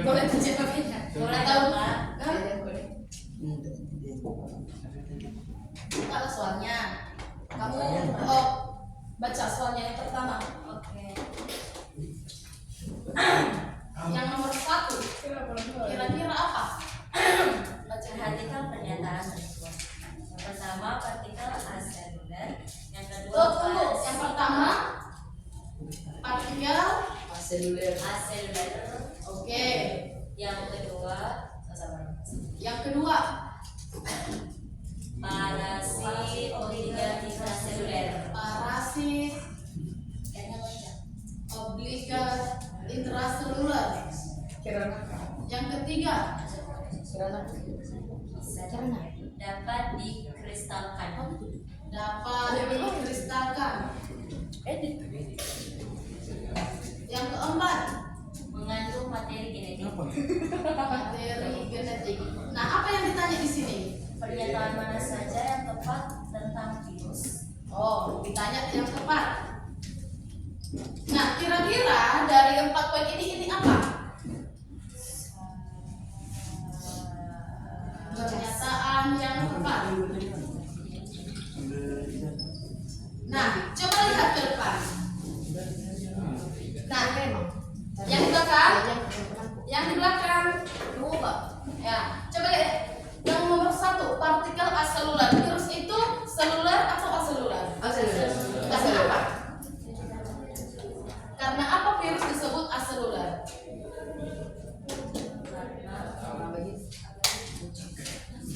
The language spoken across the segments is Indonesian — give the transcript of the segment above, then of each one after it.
Boleh tunjuk HP-nya. Boleh Tahu? Pak. Boleh. Kalau soalnya kamu baca soalnya yang pertama. Oke. Yang nomor 1 kira-kira apa? Perhatikan pernyataan tersebut. Yang pertama partikel aseluler, yang kedua Tunggu. Yang pertama partikel Seluler. aseluler, Oke. yang kedua Yang kedua parasit obliga intraseluler. parasit obliga intraseluler. Kirana. Yang ketiga Dapat dikristalkan. dapat dikristalkan. Yang keempat Mengandung materi genetik. materi genetik. Nah, apa yang ditanya di sini? Pernyataan mana saja yang tepat tentang virus? Oh, ditanya yang tepat. Nah, kira-kira dari 4 poin ini apa? Pernyataan yang tepat. Nah, coba lihat ke depan. Nah, yang di belakang, berubah. Ya, coba lihat. Yang nomor 1, partikel aseluler. Virus itu seluler atau aseluler? Karena apa? Karena apa virus disebut aseluler?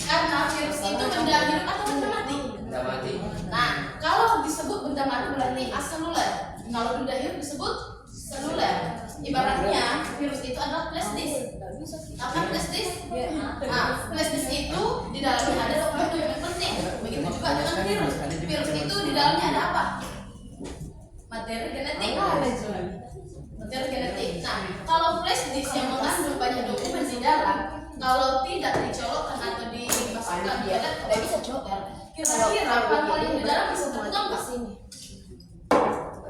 Karena virus itu benda hidup atau benda mati? Benda mati. Nah, kalau disebut benda mati berarti aseluler. Kalau benda hidup disebut seluler. Ibaratnya virus itu adalah flash disk. Apa flash disk? Nah, flash disk itu di dalamnya ada dokumen-dokumen penting. Begitu juga dengan virus. Virus itu di dalamnya ada apa? Materi genetik. Materi genetik. Nah, kalau flash disk yang mengandung banyak dokumen di dalam, kalau tidak dicolokkan atau dimasukkan di dalam, tidak bisa colokkan. Kira-kira hal-hal yang di dalam bisa terbuka nggak?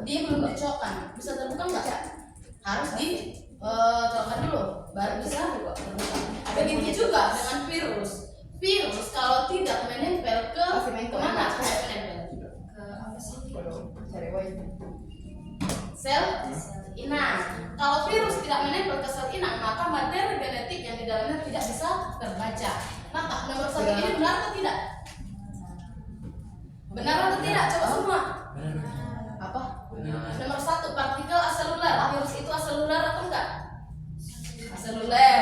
Dia belum dicolokkan, bisa terbuka nggak? Harus dicolokkan dulu, baru bisa terbuka. Begitu juga dengan virus. Virus kalau tidak menempel ke kemana? Tidak menempel Ke apa sih? sel inang. Kalau virus tidak menempel ke sel inang, maka materi genetik yang di dalamnya tidak bisa terbaca. Maka nomor 1 ini benar atau tidak? Benar atau tidak? Coba semua. Apa? Nomor 1, partikel aseluler. Virus itu aseluler atau enggak? Aseluler.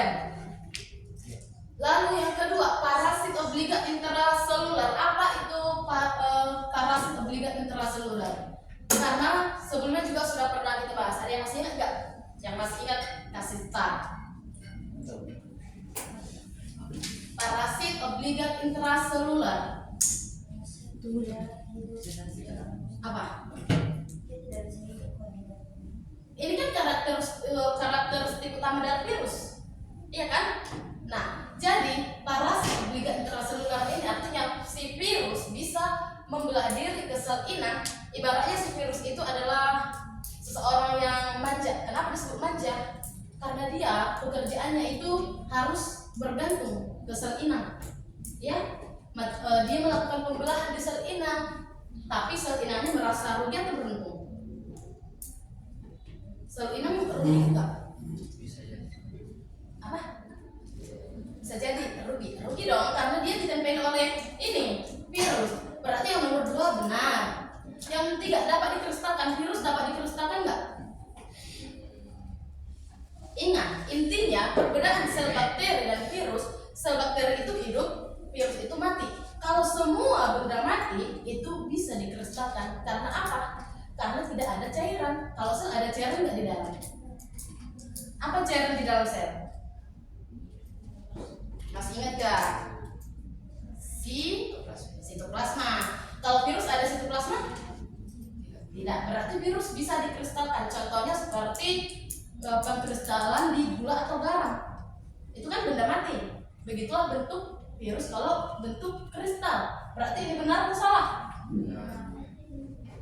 Lalu yang kedua, parasit obliga intraseluler. Apa itu parasit obliga intraseluler? Karena sebelumnya juga sudah pernah kita bahas. Ada yang masih ingat nggak? Yang masih ingat kasih start. Parasit obligat intraseluler. Apa? Ini kan karakteristik utama dari virus, iya kan? Nah, jadi parasit obligat intraseluler ini artinya si virus bisa membelah diri ke sel inang. Ibaratnya si virus itu adalah seseorang yang manja. Kenapa disebut manja? Karena dia pekerjaannya itu harus bergantung ke sel inang. Ya, dia melakukan pembelahan di sel inang, tapi sel inangnya merasa rugi atau beruntung? Sel inang rugi enggak? Apa? Bisa jadi rugi dong, karena dia ditempeli oleh ini virus. Berarti yang nomor 2 benar. Yang 3 dapat dikristalkan. Virus dapat dikristalkan enggak? Ingat, intinya perbedaan sel bakteri dan virus. Sel bakteri itu hidup, virus itu mati. Kalau semua benda mati itu bisa dikristalkan. Karena apa? Karena tidak ada cairan. Kalau sel ada cairan enggak di dalam? Apa cairan di dalam sel? Masih ingat gak? Sitoplasma. Kalau virus ada sitoplasma? Tidak. Berarti virus bisa dikristalkan. Contohnya seperti pengkristalan di gula atau garam. Itu kan benda mati. Begitulah bentuk virus kalau bentuk kristal. Berarti ini benar atau salah?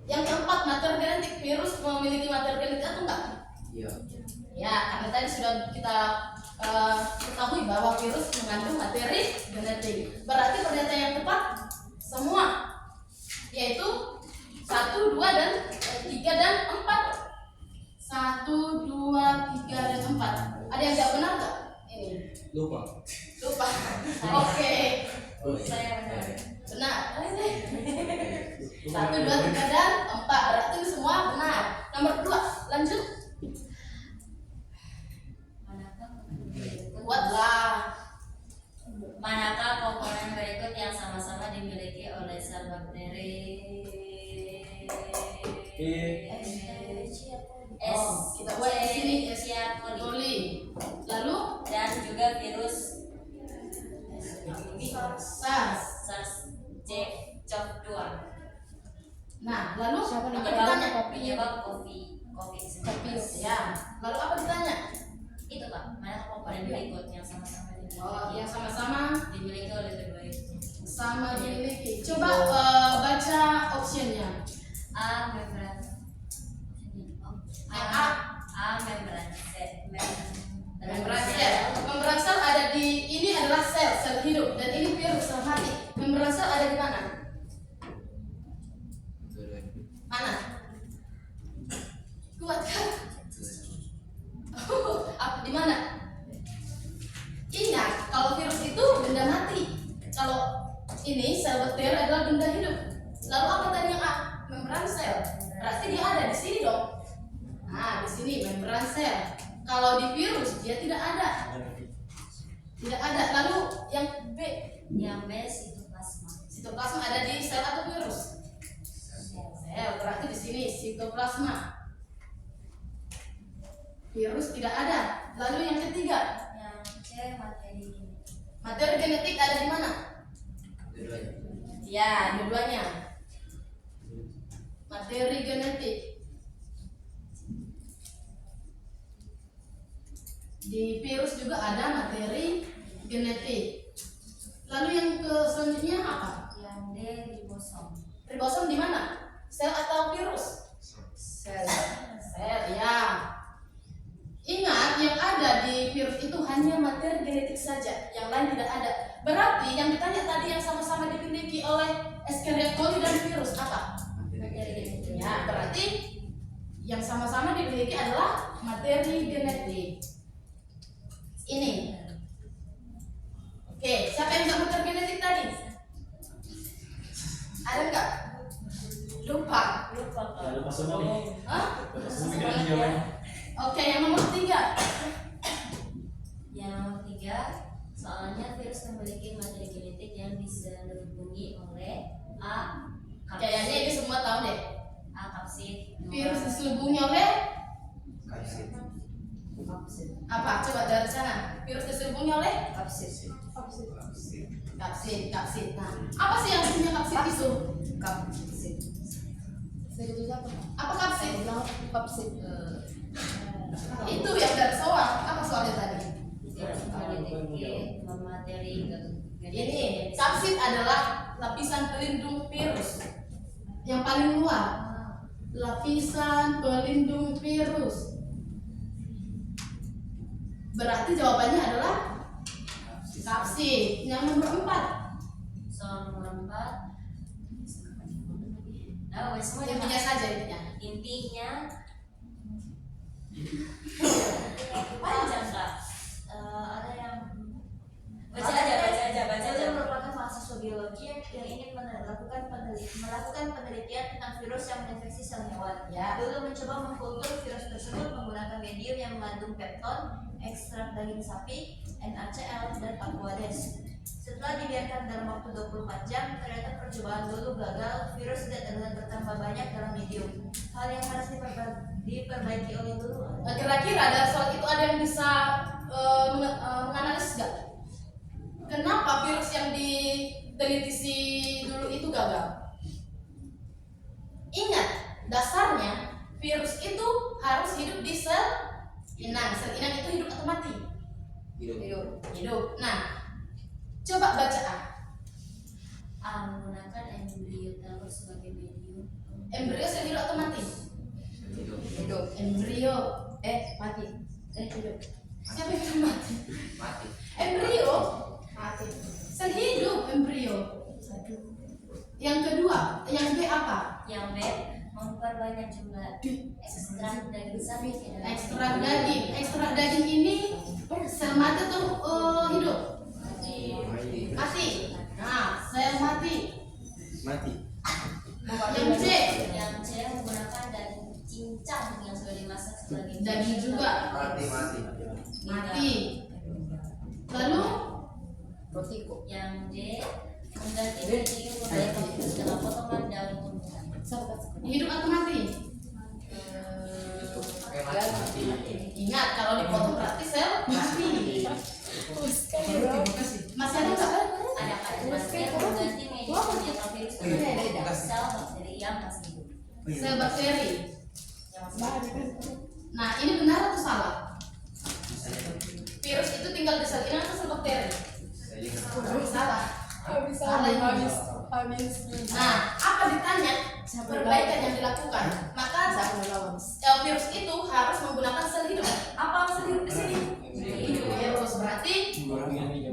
Yang keempat, materi genetik. Virus memiliki materi genetik atau enggak? Iya. Ya, karena tadi sudah kita ketahui bahwa virus mengandung materi genetik. Berarti pernyataan yang tepat semua, yaitu 1, 2, dan 3 dan 4. 1, 2, 3 dan 4. Ada yang tidak benar nggak? Ini. Lupa. Oke. Saya benar. Benar. 1, 2, 3 dan 4. Berarti ini semua benar. Nomor 2, lanjut. Buatlah. Manakah komponen berikut yang sama-sama dimiliki oleh sel bakteri? Kita buat di sini Escherichia coli coli. Lalu dan juga virus SARS. SARS-CoV-2 Nah, lalu apa penyebab ditanya? penyebab COVID-19. Ya. Lalu apa ditanya? Itu Pak, mana komponen berikut yang sama-sama dimiliki? Oh, yang sama-sama dimiliki oleh kedua itu. sama dimiliki. Coba baca optionnya. A membran. Yang A. A membran. Membran sel. Membran sel ada di ini adalah sel hidup dan ini virus sel mati. Membran sel ada di mana? Mana? Kuat kan? Apa di mana? Ingat, kalau virus itu benda mati. Kalau ini sel bakteri adalah benda hidup. Lalu apa tadi yang A? Membran sel. Berarti dia ada di sini dong. Nah, di sini membran sel. Kalau di virus dia tidak ada. Tidak ada. Lalu yang B, Yang B sitoplasma. sitoplasma ada di sel atau virus? Sel. Berarti di sini sitoplasma. Virus tidak ada. Lalu yang ketiga, Yang C materi. materi genetik ada di mana? Ya, dua-duanya. Materi genetik. Di virus juga ada materi genetik. Lalu yang ke selanjutnya apa? Yang D ribosom. Ribosom di mana? Sel atau virus? Sel. Sel, ya. Ingat, yang ada di virus itu hanya materi genetik saja, yang lain tidak ada. Berarti yang ditanya tadi yang sama-sama dimiliki oleh Escherichia coli dan virus apa? Materi genetik. Ya, berarti yang sama-sama dimiliki adalah materi genetik. Ini. Oke, siapa yang bisa materi genetik tadi? Ada nggak? Lupa. Lupa Pak. Lupa semua nih. Hah? Lupa semua pikiran jawabannya. Oke, yang nomor 3. Yang nomor 3, soalnya virus memiliki materi genetik yang diselubungi oleh A. Kayaknya ini semua tahu deh. A kapsid. Virus diselubungi oleh Kapsid. apa? Coba dari sana. Virus diselubungi oleh Kapsid. kapsid. Nah, apa sih yang punya kapsid itu? Kapsid. Apa kapsid? Kapsid. Itu yang dari soal. Apa soalnya tadi? Virus memiliki materi genetik. Ini kapsid adalah lapisan pelindung virus yang paling luar. Lapisan pelindung virus. Berarti jawabannya adalah kapsid. Yang nomor 4. Soal nomor 4. Nah, wes semua Intinya saja intinya. intinya panjang Kak. Ada yang Baca aja. saya merupakan mahasiswa biologi yang ingin melakukan penelitian tentang virus yang menginfeksi sel hewan. Ya. Dulu mencoba mengkultur virus tersebut menggunakan medium yang mengandung pepton, ekstrak daging sapi, NaCl, dan aquades. Setelah dibiarkan dalam waktu 24 jam, ternyata percobaan dulu gagal. Virus tidak terlihat bertambah banyak dalam medium. Hal yang harus diperbaiki oleh dulu. Kira-kira dari soal itu ada yang bisa menganalisis nggak? Kenapa virus yang diteliti si dulu itu gagal? Ingat, dasarnya virus itu harus hidup di sel inang. Sel inang itu hidup atau mati? Hidup. Nah, coba baca A. A menggunakan embrio telur sebagai medium. Embrio sel hidup atau mati? Embrio. Mati. Hidup. Siapa yang bilang mati? Mati. Embrio mati. Sel hidup embrio. Yang kedua, yang B apa? Yang B, memperbanyak jumlah ekstrak daging sapi ke dalam Ekstrak daging. Ekstrak daging ini sel mati atau hidup? Mati. Nah, sel mati. Mati. Yang C, Yang C, menggunakan daging cincang yang sudah dimasak sebagai daging juga Mati. mati. Lalu Rotiko. Yang D, mengganti daging menggunakan dalam potongan daun tumbuhan. hidup atau mati? Oke, mati. Ingat kalau dipotong berarti sel mati. Masih ada nggak? Ada pasien mengganti media neutrofilis dengan sel bakteri yang masih hidup. Sel bakteri. Yang masih hidup. Nah, ini benar atau salah? Bisa ya. Virus itu tinggal di sel inang atau sel bakteri? Saya Salah. Salah ini. Nah, apa ditanya? Perbaikan yang dilakukan. Maka virus itu harus menggunakan sel hidup. Apa sel hidup di sini? Virus berarti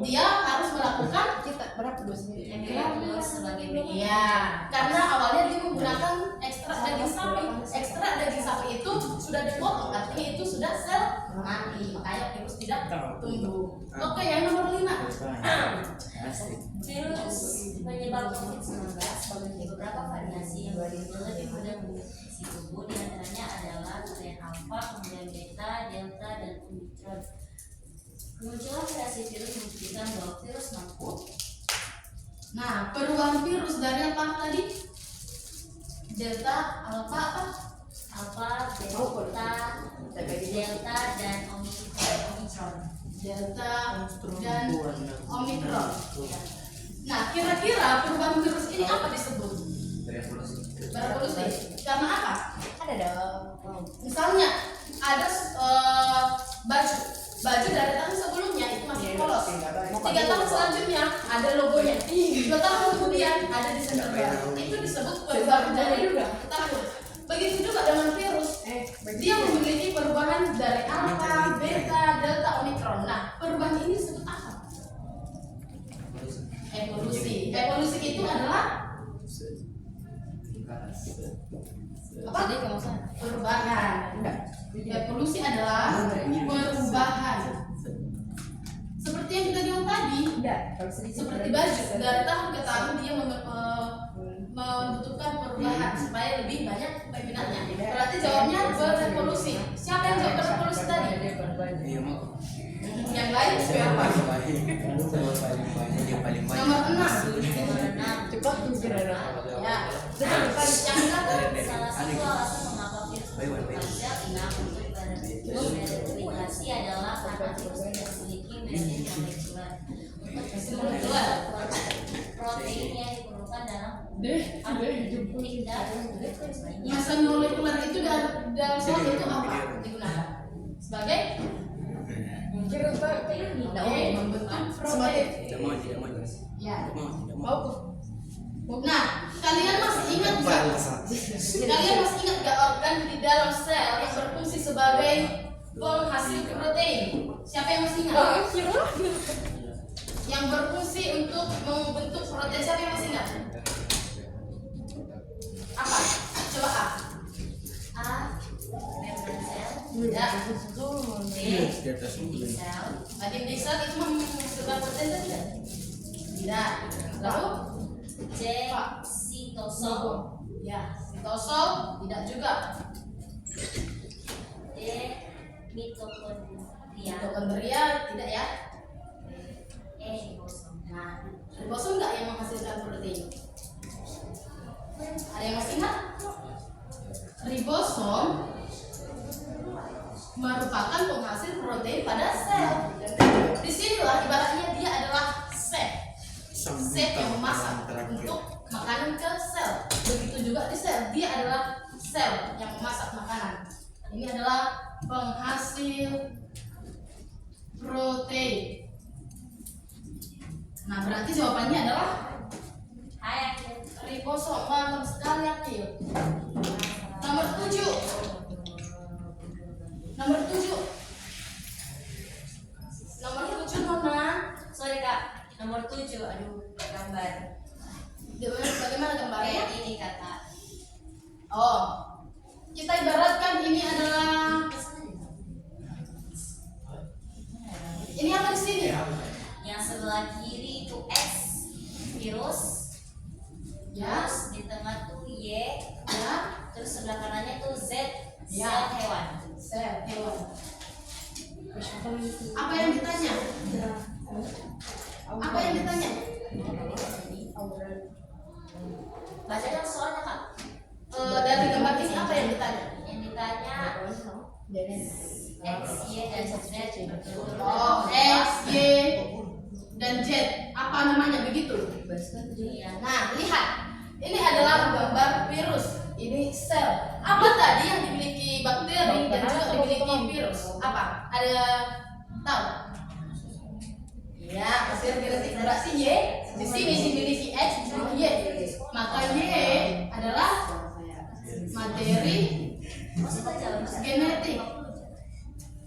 dia harus melakukan kita berapa dosanya? Embrio sebagai media. iya, karena awalnya dia menggunakan ekstrak daging sapi. Ekstrak daging sapi itu sudah dipotong, artinya itu sudah sel mati. Makanya virus tidak tumbuh. Oke, yang nomor 5. Virus penyebab COVID-19 memiliki beberapa variasi yang lebih mudah menginfeksi tubuh. Di antaranya adalah varian alpha, kemudian beta, delta, dan omicron. Kemunculan variasi virus membuktikan bahwa virus mampu Nah, perubahan virus dari apa tadi? Delta, alpha apa? alpha, beta, delta, dan omicron. Delta dan omikron. Nah, kira-kira perubahan virus ini apa disebut? Berevolusi. Karena apa? Ada dong. Misalnya ada baju dari tahun sebelumnya itu masih polos. 3 tahun selanjutnya ada logonya. 2 tahun kemudian ada desain baru. Itu disebut perubahan dari tahun. Begitu juga dengan virus. Dia memiliki perubahan dari alpha, beta, delta, omikron. Nah, perubahan ini disebut apa? Evolusi. Evolusi itu adalah apa? Jadi kalau saya Perubahan. Evolusi adalah perubahan. Seperti yang kita bilang tadi, seperti baju dari tahun ke tahun dia membutuhkan perubahan supaya lebih banyak peminatnya. Berarti jawabnya berevolusi. Siapa yang jawab berevolusi tadi? Yang lain siapa? Nomor 6. cepat pikiran. Ya. Yang kata Salah satu alasan mengapa virus berpangkat inang untuk bereplikasi adalah karena virus tidak memiliki mesin yang reguler. Untuk protein yang diperlukan dalam titik dan lainnya. masa molekuler itu dalam sel itu apa digunakan? Sebagai membentuk protein. Ya. Nah, kalian masih ingat nggak? Kalian masih ingat nggak organ di dalam sel yang berfungsi sebagai penghasil protein? Siapa yang masih ingat? Yang berfungsi untuk membentuk protein, siapa yang masih ingat? Apa? Coba A. A. Membran sel. Ya. B. Dinding sel. Dinding sel itu menghasilkan protein tidak? Tidak. Lalu C. Sitosol. ya, sitosol tidak juga. D. Mitokondria. Mitokondria tidak ya. E. Ribosom. Nah, ribosom nggak yang menghasilkan protein? Ada yang masih ingat? Ribosom merupakan penghasil protein pada sel. Disinilah ibaratnya dia adalah sel yang memasak untuk makanan ke sel. Begitu juga di sel, dia adalah sel yang memasak makanan. Ini adalah penghasil protein. Nah, berarti jawabannya adalah ribosom. Mantap sekali Akil. Nomor 7. 7, aduh gambar. Bagaimana gambarnya? Kayak ini kata. Oh, kita ibaratkan ini adalah ini apa di sini? Yang sebelah kiri itu X virus, Ya, terus di tengah tuh Y, ya, terus sebelah kanannya tuh Z, Ya. sel hewan. sel hewan. Apa yang ditanya? Apa yang ditanya? Baca dong soalnya kak. Dari gambar ini apa yang ditanya? Yang ditanya X, Y, dan Z. Oh, X, Y, dan Z. Apa namanya begitu? Iya. Nah, lihat. Ini adalah gambar virus. Ini sel. Apa tadi yang dimiliki bakteri dan juga dimiliki virus? Apa? Ada tahu? Ya, hasil genetik berarti Y. Di sini dimiliki X, dimiliki Y. Maka Y adalah materi genetik.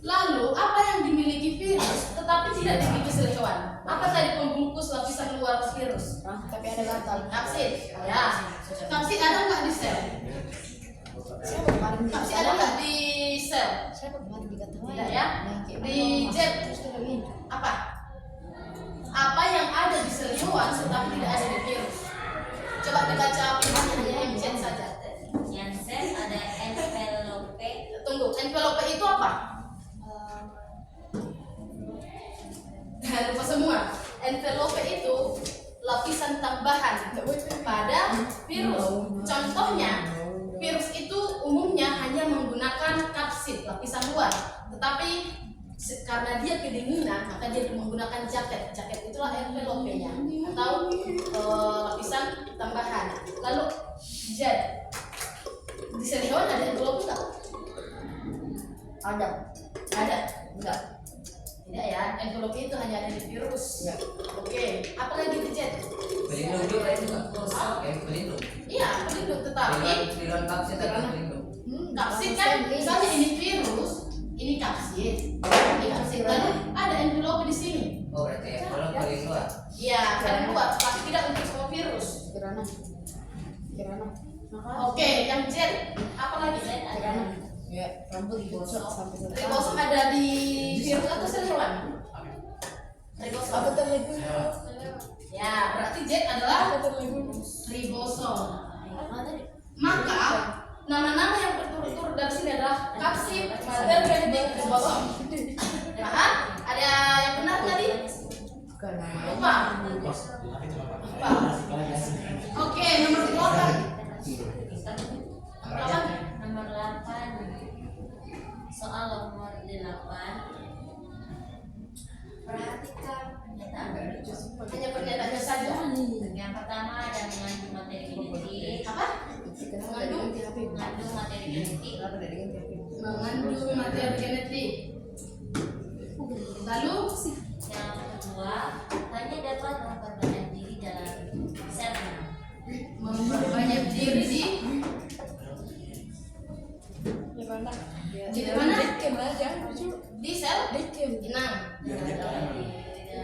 Lalu, apa yang dimiliki virus tetapi tidak dimiliki sel hewan? Apa tadi pembungkus lapisan luar virus? Tapi ada gatal. Kapsid. Ya. Kapsid ada nggak di sel? Siapa kemarin? Kapsid ada nggak di sel? Siapa kemarin dikatakan? Tidak ya. Di Z apa? Apa yang ada di sel hewan tetapi tidak ada di virus? Coba dibaca hanya MZ saja. Yang Z ada envelope. Tunggu, envelope itu apa? Lupa semua. Envelope itu lapisan tambahan pada virus. Contohnya, virus itu umumnya hanya menggunakan kapsid, lapisan luar. Tetapi karena dia kedinginan, maka dia menggunakan jaket. Jaket itulah envelope-nya atau lapisan tambahan. Lalu Z. Di sel hewan ada envelope enggak? Ada. Ada? Enggak. Tidak ya, envelope itu hanya ada di virus. Enggak. Oke, apa lagi di Z? Pelindung juga itu kan? Pelindung. Iya, pelindung tetapi Di dalam kapsid ada pelindung. kapsid kan misalnya ini virus, ini kapsid, ini kapsid. Lalu ada envelope di sini. Oh berarti ya, kalau paling luar. Iya, paling luar, tapi tidak untuk semua virus. Kirana. Oke, yang Z, apa lagi? Z ada Kirana. Ya, rambut digosok sampai selesai. Ribosom ada di virus atau sel hewan? Ribosom. Aku terlebih. Ya, berarti Z adalah Aku terlebih. ribosom. Maka nama-nama yang berturut-turut dari sini adalah kapsid, materi genetik, ribosom. Paham? Ada yang benar tadi? Bukan nama. Lupa. Lupa. Oke, nomor 8. Nomor 8. Soal nomor 8. Perhatikan pernyataan. Hanya pernyataannya saja. Yang pertama ada mengandung materi genetik. Apa? Mengandung HP. Mengandung materi genetik. Kenapa tidak diganti HP? Mengandung materi genetik. Lalu Yang kedua, hanya dapat memperbanyak diri dalam sel. memperbanyak diri di Di mana? Dikem aja. di sel Dikem. inang.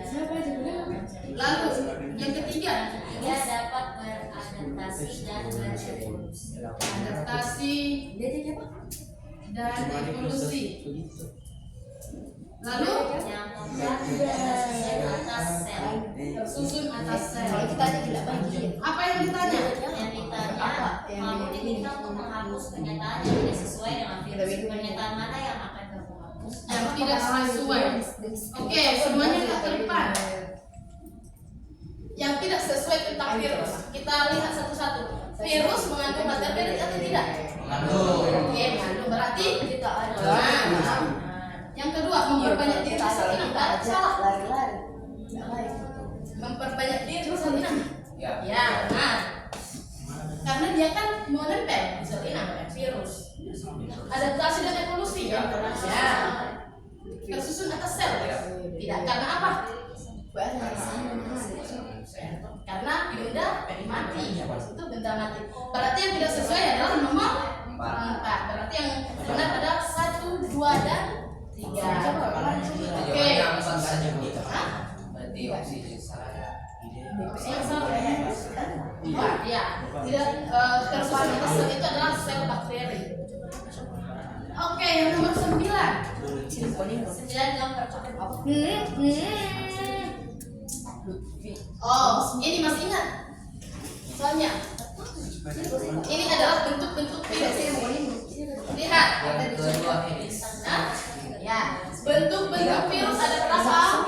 Siapa aja bilang? Lalu yang ketiga, Dia dapat beradaptasi dan berevolusi. adaptasi Dia jadi apa? dan evolusi. Lalu Yang keempat, tersusun atas sel. tersusun atas sel. Kalau kita aja tidak bagi. Apa yang ditanya? Yang ditanya, kamu diminta untuk menghapus pernyataan yang tidak sesuai dengan virus. Pernyataan mana yang akan kamu hapus? Yang tidak sesuai. Oke, semuanya ke depan. Yang tidak sesuai tentang virus. Kita lihat satu-satu. Virus mengandung materi genetik atau tidak? Mengandung. Oke, mengandung berarti kita ada. Nah, yang kedua, memperbanyak diri di sel inang. Salah. Lari-lari. Memperbanyak diri di sel inang. Ya. Ya, benar. Karena dia kan menempel di sel inang, virus. Adaptasi dan evolusi ya. Ya. Tersusun atas sel. Tidak. Karena apa? Karena benda mati. Itu benda mati. Berarti yang tidak sesuai adalah nomor 4. Berarti yang benar adalah 1, 2, dan 3. Berarti Oke. jawabannya 4 saja Bu. Hah? Berarti oksigen salah. Bukan, ya. Tidak, terus itu adalah sel bakteri. Oke, yang nomor 9. 9 gambar coklat. Oh, ini masih ingat? Soalnya ini adalah bentuk-bentuk virus. Lihat. Yang kedua helix. Nah, ya, bentuk-bentuk virus ada berapa?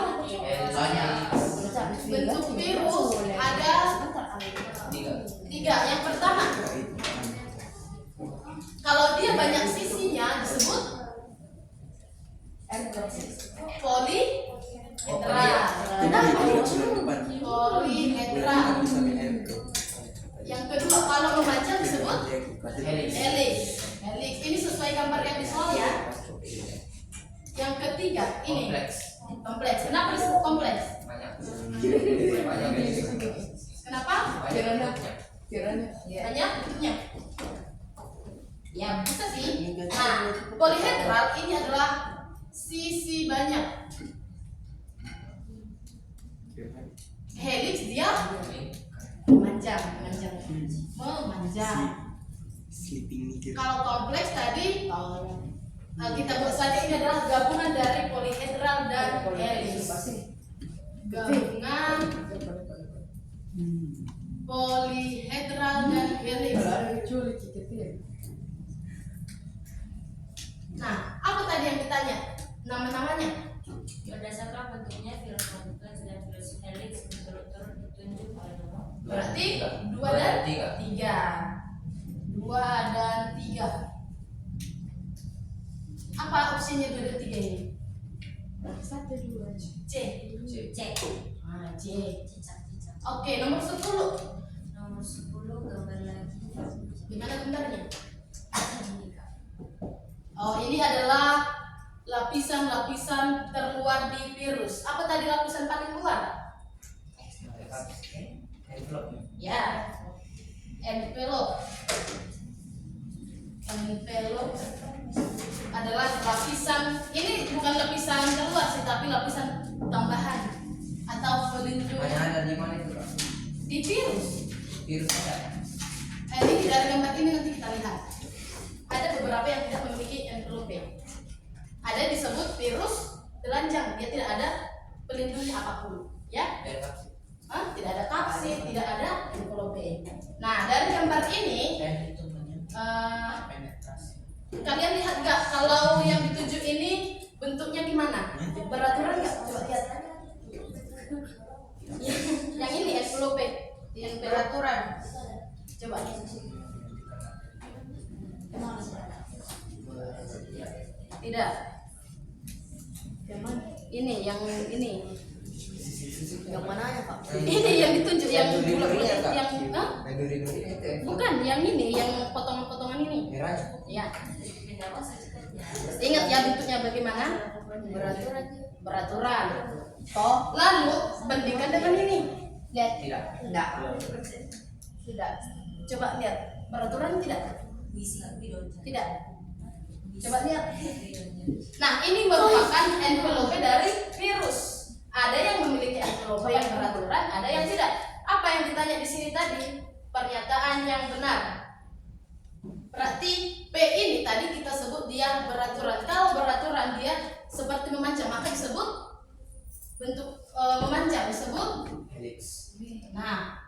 Bentuk virus ada 3. Yang pertama, kalau dia banyak sisinya disebut polihedral. Polihedral. Yang kedua, kalau memanjang disebut helix. Helix ini sesuai gambar yang di soal ya. Yang ketiga, ini kompleks. Kenapa disebut kompleks? Banyak. Kenapa? Kiranya. Banyak bentuknya. Ya bisa sih. Nah, polihedral ini adalah sisi banyak. Helix dia memanjang. Kalau kompleks tadi kita buat saja ini adalah gabungan dari polihedral dan helix. Gabungan polihedral dan helix. Nah, apa tadi yang ditanya? Nama-namanya? Berdasarkan bentuknya virus kompleks dan virus helix berturut-turut ditunjuk oleh nomor. Berarti 2 dan 3. 2 dan 3. Apa opsinya 2 dan 3 ini? 1, 2. C. Cek. Ah, C. Cicak. Oke, nomor 10. Nomor 10 gambar lagi. Gimana gambarnya? Oh, ini adalah lapisan-lapisan terluar di virus. Apa tadi lapisan paling luar? Envelope. Ya, envelope. Envelope adalah lapisan, ini bukan lapisan terluar sih, tapi lapisan tambahan atau pelindung Hanya ada di mana itu, Kak? di virus. Virus ada. Ini dari gambar ini nanti kita lihat. Ada beberapa yang tidak memiliki envelope. Ada disebut virus telanjang, dia tidak ada pelindungnya apapun, ya. Tidak ada kapsid, tidak ada envelope. Nah, dari gambar ini kalian lihat nggak kalau yang dituju ini bentuknya gimana? Beraturan nggak? Coba lihat. Yang ini envelope, yang beraturan. Coba. Tidak. Ini yang ini. Yang mananya, Pak? Ini yang ditunjuk yang bulat-bulat yang Duri-duri itu ya. bukan yang ini yang potongan-potongan ini. Merahnya. Ya. Ingat ya bentuknya bagaimana? Beraturan. Toh, lalu bandingkan dengan ini. Lihat. Tidak. Tidak. Coba lihat. Beraturan tidak? Tidak. Coba lihat. Nah, ini merupakan envelope dari virus. Ada yang memiliki envelope yang beraturan, ada yang tidak. Apa yang ditanya di sini tadi? Pernyataan yang benar. Berarti P ini tadi kita sebut dia beraturan. Kalau beraturan dia seperti memanjang, maka disebut bentuk memanjang disebut Helix. Nah,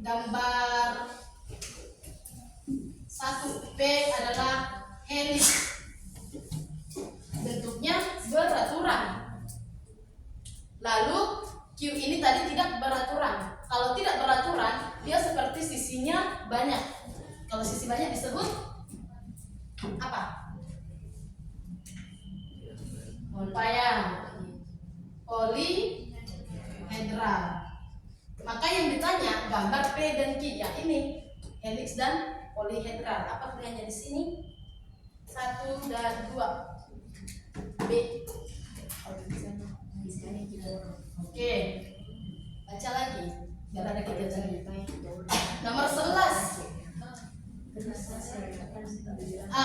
gambar 1P adalah helix. Bentuknya beraturan. Lalu Q ini tadi tidak beraturan. Kalau tidak beraturan, dia seperti sisinya banyak. Kalau sisi banyak disebut apa? Monopayang. Polihedral. Maka yang ditanya gambar P dan Q, ya ini helix dan polihedral. Apa pilihannya di sini? 1 dan 2. B. Oke. Baca lagi. Biar ada kegiatan. Nomor 11.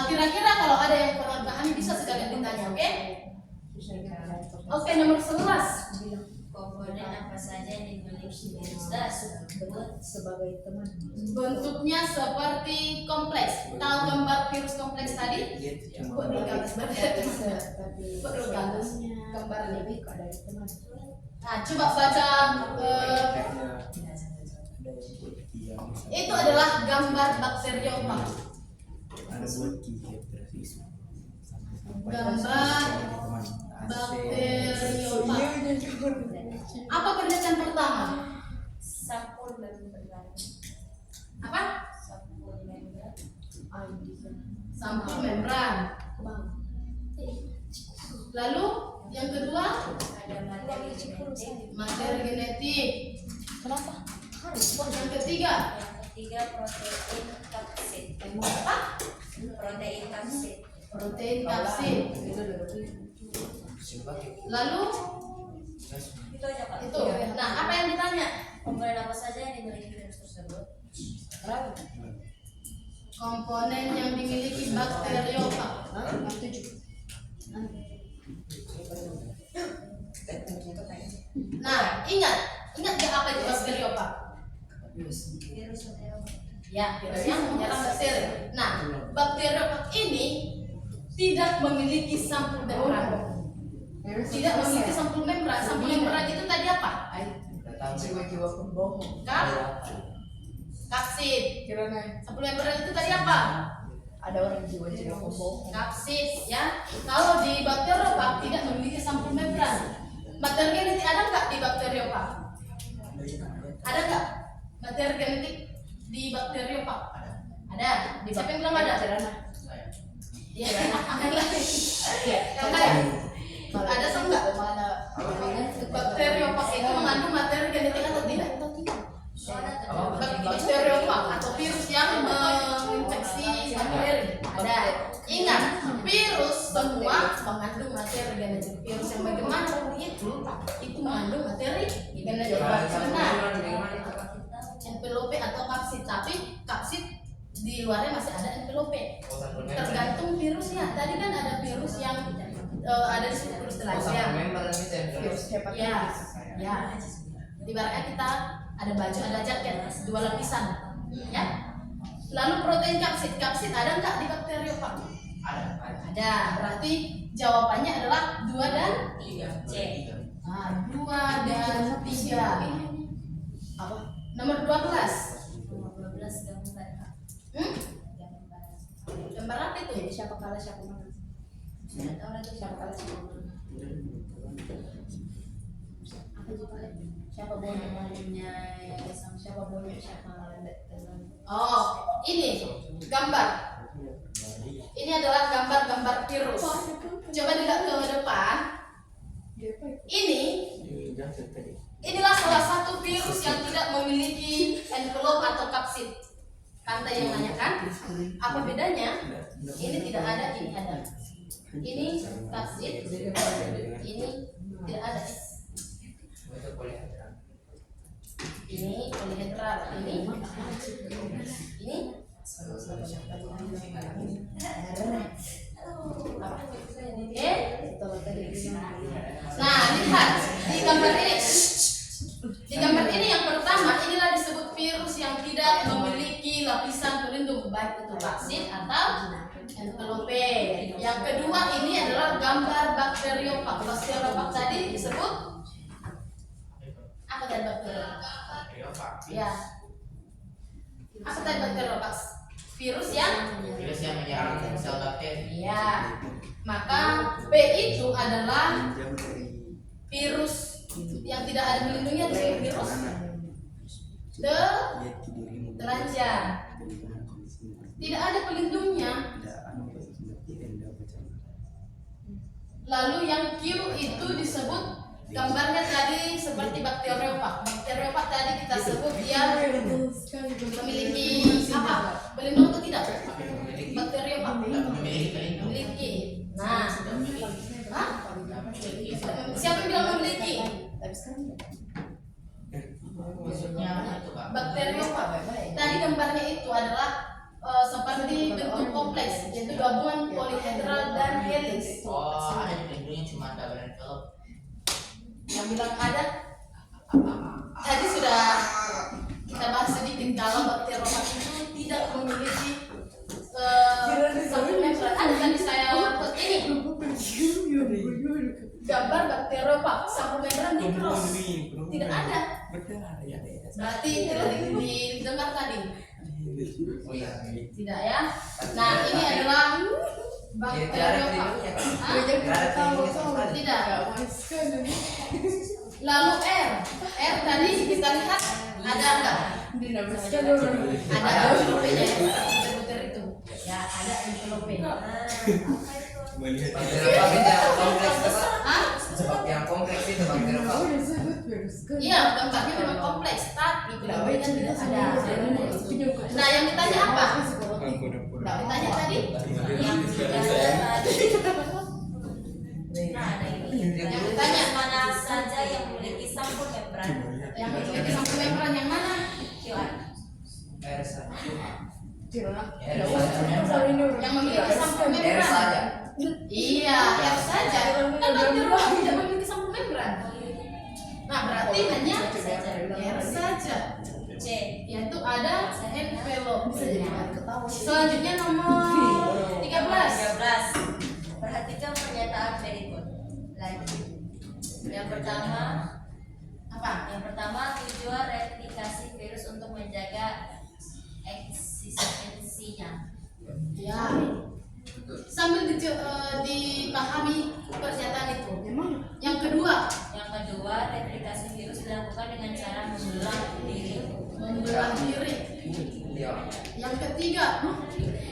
Kira-kira kalau ada yang kurang paham bisa sekalian ditanya, oke? Oke, nomor 11. Komponen apa saja yang dimiliki sudah sebut sebagai teman. Bentuknya seperti kompleks. Tahu gambar virus kompleks tadi? Kok di gambar Tapi perlu gambar ini. ada teman. Nah, coba baca itu adalah gambar bakteriofag. Ada buat hepatitis. Gambar bakteriofag. Apa penelitian pertama? sampul membran. Apa? Sampul membran. Sampul membran. Lalu yang kedua Ada materi genetik. Kenapa? Yang ketiga yang ketiga protein kapsid. apa? Protein kapsid. Protein kapsid. Lalu Itu aja Pak. itu. Nah, apa yang ditanya? Komponen apa saja yang dimiliki virus tersebut? Komponen yang dimiliki bakteriofag. Nah, ingat gak apa itu bakteriofag? Virus yang Ya, virus yang menyerang bakteri. Nah, bakteriofag ini tidak memiliki sampul membran. Tidak memiliki sampul membran. Sampul membran itu tadi apa? Jiwa-jiwa pembohong. Kapsid. Kiranya Sampul membran itu tadi apa? ada orang jiwa-jiwa pembohong. Kapsid, ya. Kalau di bakteriofag tidak memiliki sampul membran. Materi genetik ada nggak di bakteriofag? Ada nggak materi genetik di bakteriofag? Ada. Siapa yang bilang ada? Iya. Yang lain. Ada atau enggak? Bakteriofag itu mengandung materi genetik atau tidak? Bakteriofag atau virus yang menginfeksi bakteri. Ada. Ingat, virus semua mengandung materi genetik. Virus yang bagaimana itu mengandung materi genetik. Benar. Envelope atau kapsid, tapi kapsid di luarnya masih ada envelope. Tergantung virusnya. Tadi kan ada virus yang ada di situ virus telanjang. Virus Ya, hepatitis. ya. Ibaratnya kita ada baju, ada jaket, dua lapisan, ya. Lalu protein kapsid, ada nggak di bakteriofag? Ada. Berarti jawabannya adalah 2 dan C. Nah, 2 dan 3. Apa? Nomor 12. Nomor 12 gambar. Gambar apa itu? Jadi siapa kalah siapa menang? Tidak tahu lagi Siapa kalah siapa menang? Apa juga? Siapa bonya malunya? Siapa bonya siapa dengan? Oh, ini gambar. Ini adalah gambar-gambar virus. Coba dilihat ke depan. Ini inilah salah satu virus yang tidak memiliki envelope atau kapsid. Kanta yang nanyakan, apa bedanya? Ini tidak ada, ini ada. Ini kapsid, ini tidak ada. Ini polihedral, ini Oke. Nah, lihat di gambar ini. Di gambar ini yang pertama inilah disebut virus yang tidak memiliki lapisan pelindung baik itu vaksin atau envelope. Yang kedua ini adalah gambar bakteriofag. Bakteriofag tadi disebut apa tadi bakteriofag? Ya. Apa tadi bakteriofag? Virus yang menyerang sel bakteri. ya. Maka B itu adalah virus yang tidak ada pelindungnya, disebut virus telanjang. Tidak ada pelindungnya. Lalu yang Q itu disebut gambarnya tadi seperti bakteriofag. Bakteriofag tadi kita sebut dia memiliki apa? Pelindung atau tidak? Bakteriofag memiliki. Nah, hah? Siapa yang bilang memiliki? Bakteriofag. Tadi gambarnya itu adalah seperti bentuk kompleks, yaitu gabungan polihedral dan helix. Oh, ada pelindungnya cuma ada envelope. Yang bilang ada Tadi sudah kita bahas sedikit kalau bakteriofag itu tidak memiliki sampul membran. Ada tadi saya upload ini gambar bakteriofag sampul membran di cross. Tidak ada. Berarti tidak didengar tadi. Oh iya. Tidak ya. Nah ini adalah bakteriofag. Hah? Tidak. Lalu R tadi kita lihat ada enggak? Ada envelopenya ya, butir itu. Ya ada envelope. Bakteriofag itu yang kompleks Pak. Hah? Seperti yang kompleks itu bakteriofag. Iya, gambarnya memang kompleks, tapi envelopenya tidak ada. Nah yang ditanya apa? Ditanya tadi? Nah, ada ini. Yang ditanya Mana saja yang memiliki sampul membran? yang memiliki sampul membran yang mana? QR. R1. Yang memiliki sampul R membran. saja. Iya, R saja. Kan bakteriofag tidak memiliki sampul membran. Nah, berarti hanya R saja. C. Yaitu ada envelope. Selanjutnya nomor 13. 13. Perhatikan pernyataan berikut. Lagi. Yang pertama, Apa? Yang pertama, tujuan replikasi virus untuk menjaga eksistensinya. Ya. Sambil dipahami pernyataan itu. Yang kedua, Yang kedua, replikasi virus dilakukan dengan cara membelah diri. membelah diri. Iya. Yang ketiga,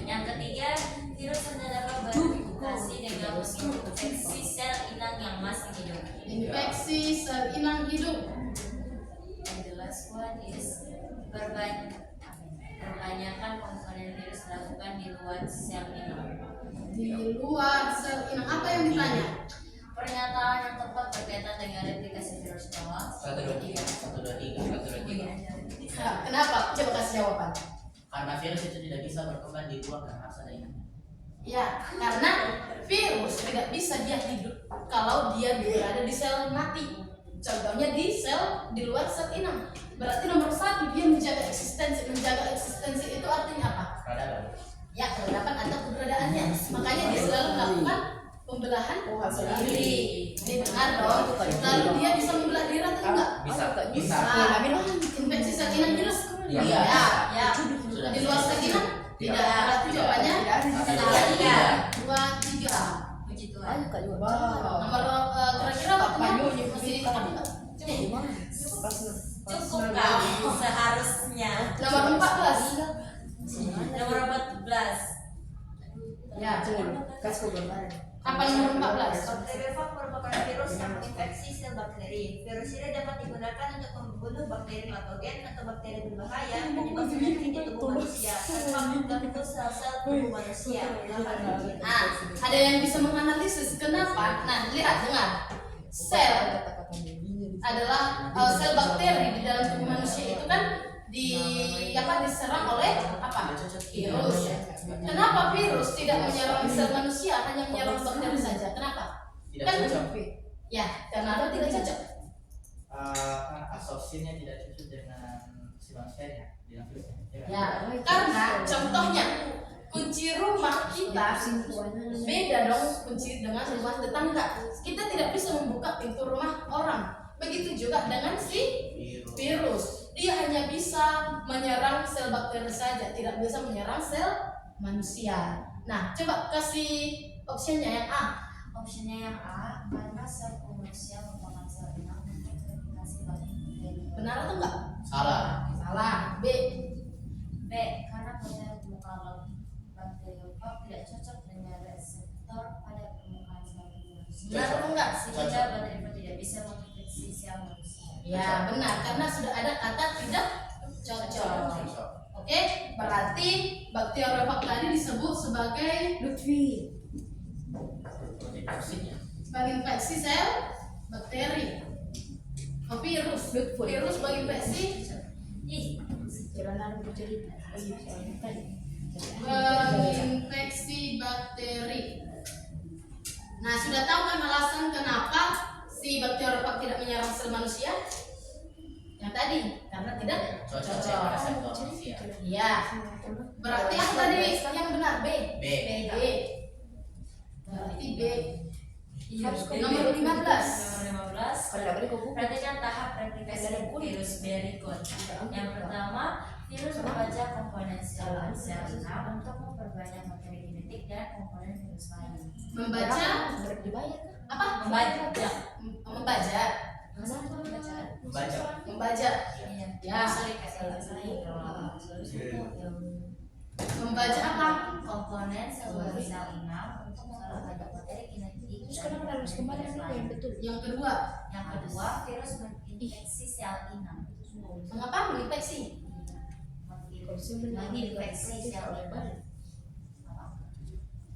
Yang ketiga, virus dapat bereplikasi dengan menginfeksi sel inang yang masih hidup. infeksi sel inang hidup. And the last one is perbanyakan komponen virus dilakukan di luar sel inang. Di luar sel inang. Apa yang ditanya? Pernyataan yang tepat berkaitan dengan replikasi virus bawah. 1, 2, 3. 1, 2, 3. 1, 2, 3. Nah, kenapa? Coba kasih jawaban. Karena virus itu tidak bisa berkembang di luar dan harus ada ini. Ya, karena virus tidak bisa dia hidup kalau dia berada di sel mati. Contohnya di sel di luar sel inang. Berarti nomor 1 dia menjaga eksistensi. Menjaga eksistensi itu artinya apa? Peradaban. Ya, keberadaan atau keberadaannya. Makanya dia selalu melakukan pembelahan diri. Ini benar dong. Lalu dia bisa membelah diri atau enggak? Bisa. Bisa. Nah, infeksi sel inang jelas. Iya. Ya. Sudah. Di luar sel inang tidak. Berarti jawabannya Tiga. 2, 3. Puji Tuhan. Nomor kira-kira waktunya masih apa? Sini. Cukup kamu seharusnya. Nomor 14. Nomor 14. Ya. Apa nomor 14? Bakteriofag merupakan virus yang menginfeksi sel bakteri. Virus ini dapat digunakan untuk membunuh bakteri patogen atau bakteri berbahaya penyebab penyakit di tubuh manusia tanpa mengganggu sel-sel tubuh manusia. Nah, ada yang bisa menganalisis kenapa? Nah, lihat dengar. Sel adalah sel bakteri di dalam tubuh manusia itu kan diserang oleh apa? Virus. Kenapa virus tidak menyerang sel manusia, hanya menyerang bakteri saja? Kenapa? Tidak Kan- cocok. Ya, karena apa tidak cocok? Asosiasinya tidak cocok dengan si manusianya, dengan virusnya. Ya, karena contohnya kunci rumah kita beda dong kunci dengan rumah tetangga. Kita tidak bisa membuka pintu rumah orang. Begitu juga dengan si virus. Dia hanya bisa menyerang sel bakteri saja, tidak bisa menyerang sel manusia. Nah, coba kasih opsinya yang A. Opsinya yang A, karena sel manusia merupakan sel inang untuk replikasi bakteri. Benar atau enggak? Salah. Salah. B. B, karena protein permukaan bakteriofag tidak cocok dengan reseptor pada permukaan sel manusia. Benar atau enggak? Sehingga bakteriofag tidak bisa menginfeksi sel manusia. Ya, benar, karena sudah ada kata tidak cocok. Oke, berarti bakteriofag tadi disebut sebagai infeksi sel bakteri. Oh, virus menginfeksi menginfeksi bakteri. Nah, sudah tahu kan alasan kenapa si bakteriofag tidak menyerang sel manusia? tadi karena tidak Cocok cocok. reseptor manusia. Iya. Berarti yang tadi yang benar B. B. B. Berarti B. Harus ke Nomor 15. Nomor 15. Kalau nggak kau Perhatikan tahap replikasi virus berikut. Yang pertama, virus membaca komponen sel inang untuk memperbanyak materi genetik dan komponen virus lain. Membaca dibayar. apa? Membaca. Membaca. Membaca. Membaca. Iya. Ya. Sorry, salah. Membaca apa? Komponen sel inang untuk memperbanyak materi genetik. Terus kenapa harus kembali yang betul? Yang kedua, Yang kedua, virus menginfeksi sel inang. mengapa menginfeksi? Menginfeksi sel inang.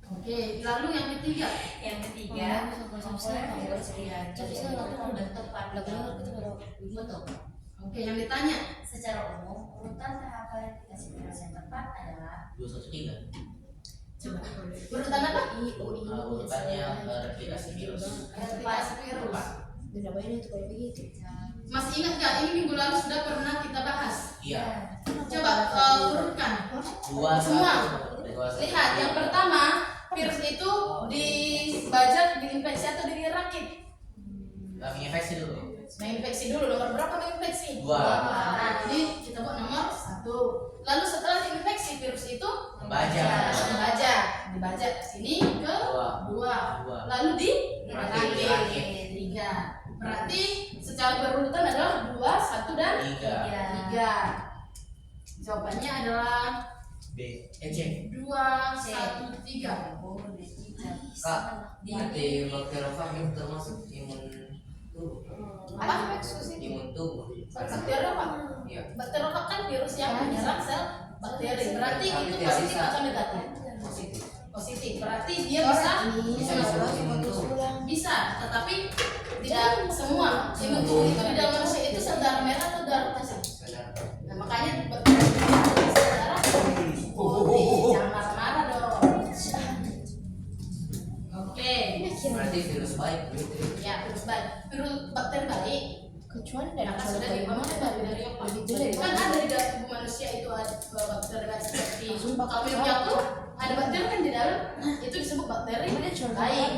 Oke, lalu yang ketiga. Yang ketiga, komponen virus diracun untuk membentuk partikel bentuk. Oke, yang ditanya. Secara umum, urutan tahap verifikasi virus yang tepat adalah 213. Coba. Urutan apa? Urutannya replikasi virus. Replikasi virus. Kenapa ini tuh kayak begitu? Masih ingat nggak? Ini minggu lalu sudah pernah kita bahas. Iya. Coba urutkan. Dua Semua. Dua. Lihat, yang pertama virus itu dibajak, diinfeksi atau dirakit? Menginfeksi dulu. Menginfeksi dulu. Nomor berapa menginfeksi? 2. Nah, jadi kita buat nomor 1. Lalu setelah diinfeksi virus itu Membaca. dibajak ke sini ke 2. Dua. Lalu Rakit. dirakit 3. Berarti secara berurutan adalah 2, 1 dan 3. Jawabannya adalah B. C. 2, 1, 3. Kak, nanti bakteriofag termasuk imun tubuh. Apa? Imun tubuh. Bakteri apa? Iya. Bakteriofag kan virus yang menyerang sel bakteri. Berarti Tapi itu dia positif bisa. atau negatif? Positif. Positif. Berarti dia bisa Bisa disebut imun tubuh. bisa, tetapi tidak semua. Imun tubuh itu di dalam manusia itu sel darah merah atau darah putih. Sadar. Nah, makanya bakteri itu sel darah putih. Jangan marah-marah dong. Oke. Berarti virus baik begitu. Ya, virus baik. Virus bakteri baik. Kecuali dari Karena sudah dibangun dari apa? Kan ada di dalam tubuh manusia itu ada bakteri baik seperti kalau minum Yakult ada bakteri kan di dalam itu disebut bakteri baik.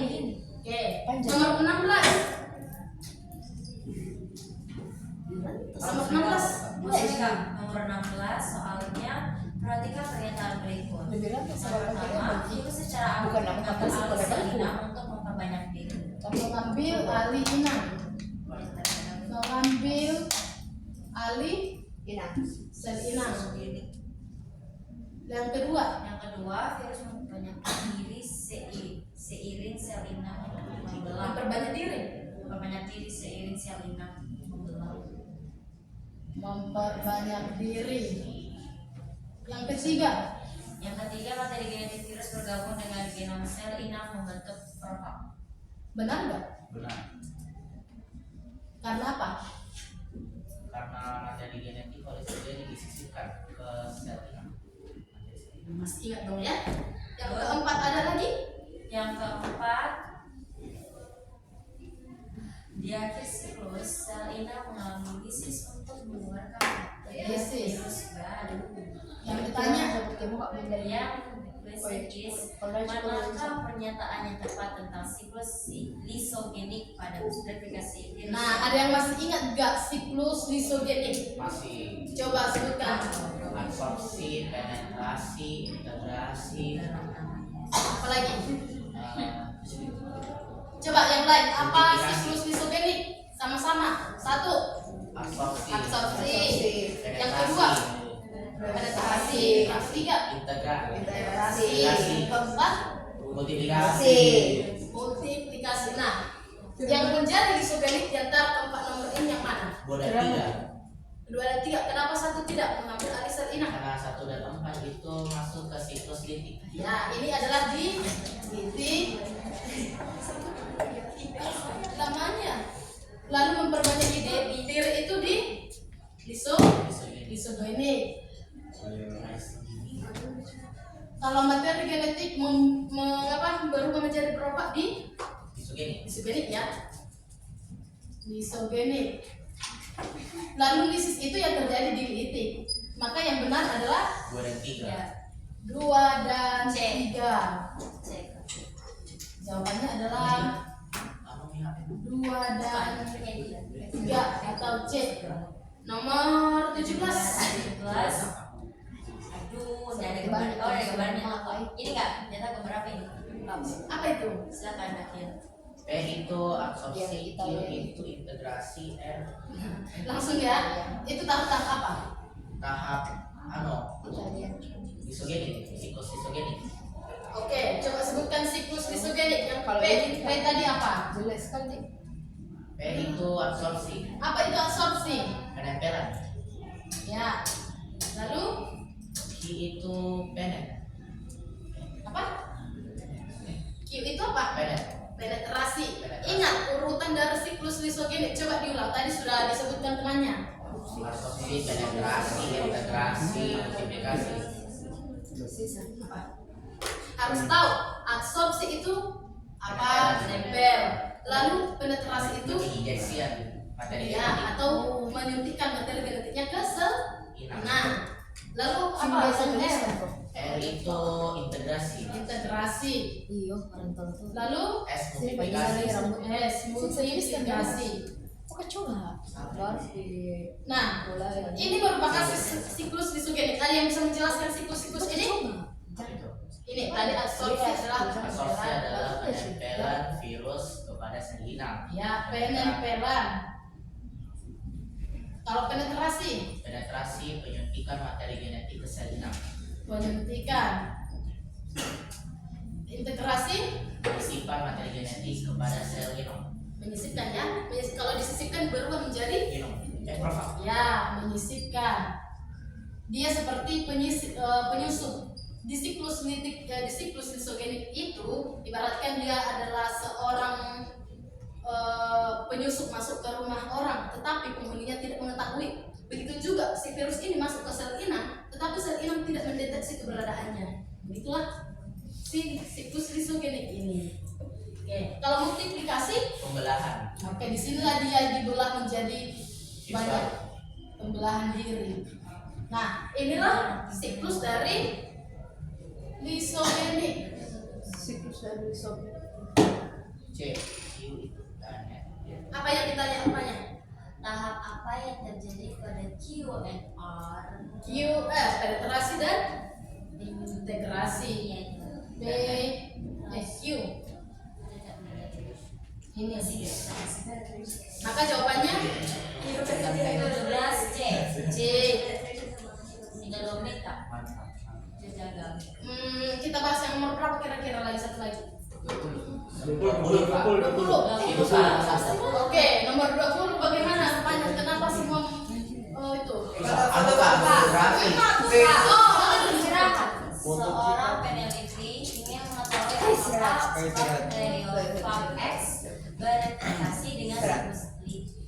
Oke. Nomor 16. Nomor 16. Nomor 16 soalnya perhatikan pernyataan berikut. Dibilang Yang sama pertama, virus secara Bukan aktif nama mengambil kapal alih sekolah sel baku. inang untuk memperbanyak diri. Mengambil alih inang. Mengambil alih sel inang. Yang kedua, Yang kedua, virus memperbanyak diri seiring sel inang membelah. memperbanyak diri. Memperbanyak diri seiring sel inang membelah. Memperbanyak diri. Yang ketiga, Yang ketiga, materi genetik virus bergabung dengan genom sel inang membentuk profag. benar nggak? Benar. Karena apa? Karena materi genetik polisogenik disisipkan ke sel inang. Masih ingat dong ya? Yang keempat ada lagi? Yang keempat, di akhir siklus sel inang mengalami lisis untuk mengeluarkan Lisis. virus baru. Yang ditanya, Yang lisis, manakah pernyataan yang tepat tentang siklus lisogenik pada replikasi virus? nah ada yang masih ingat nggak siklus lisogenik? Masih Coba sebutkan. absorpsi, penetrasi, integrasi, Apalagi? eh, Coba yang lain. Apa siklus lisogenik? Sama-sama. 1. absorpsi, Absorpsi. Yang penetrasi, kedua, penetrasi. Yang ketiga, integrasi. Keempat, multiplikasi. multiplikasi. Nah, yang menjadi lisogenik di antara keempat nomor ini yang mana? Boleh tidak? 2 dan 3. Kenapa 1 tidak mengambil alih sel inang? Karena 1 dan 4 itu masuk ke siklus litik. Ya, ini adalah di titik utamanya. Lalu memperbanyak diri itu di lisogenik. Kalau materi genetik berubah menjadi profag di Lisogenik. lisogenik ya. Lisogenik. Lalu lisis itu yang terjadi di litik. Maka yang benar adalah 2 dan 3. Ya. 2 dan C. 3. Cek. Jawabannya adalah 2 dan 3 atau C. Nomor 17. 17. Aduh, dari gambar. Oh, dari gambarnya. Ini enggak? Ternyata gambar apa ini? Apa itu? Silakan Akhil. P itu absorpsi, Q itu integrasi, R Langsung ya. Itu tahap apa? tahap isogenik, siklus isogenik. Oke, coba sebutkan siklus isogenik. Yang P tadi apa? Jelas sekali. P itu absorpsi, Apa itu absorpsi? penempelan. Ya. Lalu Q itu penet, apa? Q itu apa? Penetrasi. Penetrasi. Ingat urutan dari siklus lisogenik. Coba diulang. Tadi sudah disebutkan temannya. absorpsi, penetrasi, integrasi, multiplikasi. Harus tahu absorpsi itu apa? Nempel. Lalu penetrasi itu Penginjeksian materi ya genetik. atau menyuntikkan materi genetiknya ke sel Inang. inang. Lalu apa? R itu integrasi, Integrasi. Iya, orang tahu tuh. Lalu S multiplikasi. S multiplikasi. Kok coba? Harus di Nah, bola ya. ini merupakan siklus lisogenik. Ada yang bisa menjelaskan siklus-siklus ini? Apa itu? Ini tadi absorpsi adalah Absorpsi adalah penempelan virus kepada sel inang. ya penempelan. Kalau penetrasi, Penetrasi penyuntikan materi genetik ke sel inang. menyuntikkan. Integrasi, Menyisipkan materi genetik kepada sel genom. menyisipkan ya. Kalau disisipkan berubah menjadi Genom. Profil. ya menyisipkan. Dia seperti penyusup. Di siklus lisogenik itu ibaratkan dia adalah seorang penyusup masuk ke rumah orang, tetapi penghuninya tidak mengetahui. Begitu juga si virus ini masuk ke sel inang, tetapi sel inang tidak mendeteksi keberadaannya. Begitulah si siklus lisogenik ini. Oke, kalau multiplikasi, Pembelahan. oke, disinilah dia dibelah menjadi banyak pembelahan diri. Nah, inilah siklus dari lisogenik. Siklus dari Soviet. C. Q itu dan N. Apa yang ditanya apanya? Tahap apa yang terjadi pada Q and R? Q, penetrasi dan integrasi. P, Q. Ini sih. Maka jawabannya 17 C. C. 32 menit tak? Mantap. Jaga. Kita bahas yang nomor berapa kira-kira lagi satu lagi? 20, Pak. 20. Itu salah. Oke, nomor 20 bagaimana? Banyak kenapa semua itu? Anu Pak, berarti. Oh, Istirahat. Seorang peneliti ingin mengetahui apakah stereotip X berinteraksi dengan siklus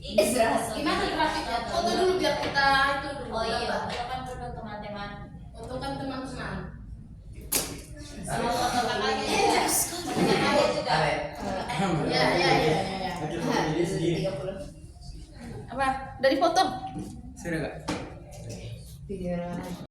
litik. gimana grafiknya? Foto dulu biar kita itu dulu. Oh iya, gambar. teman dulu teman-teman. Fotokan teman-teman. Sama foto kakaknya. Iya. Kakaknya juga. Ya. Apa? Dari foto? Sudah gak? Pikiran.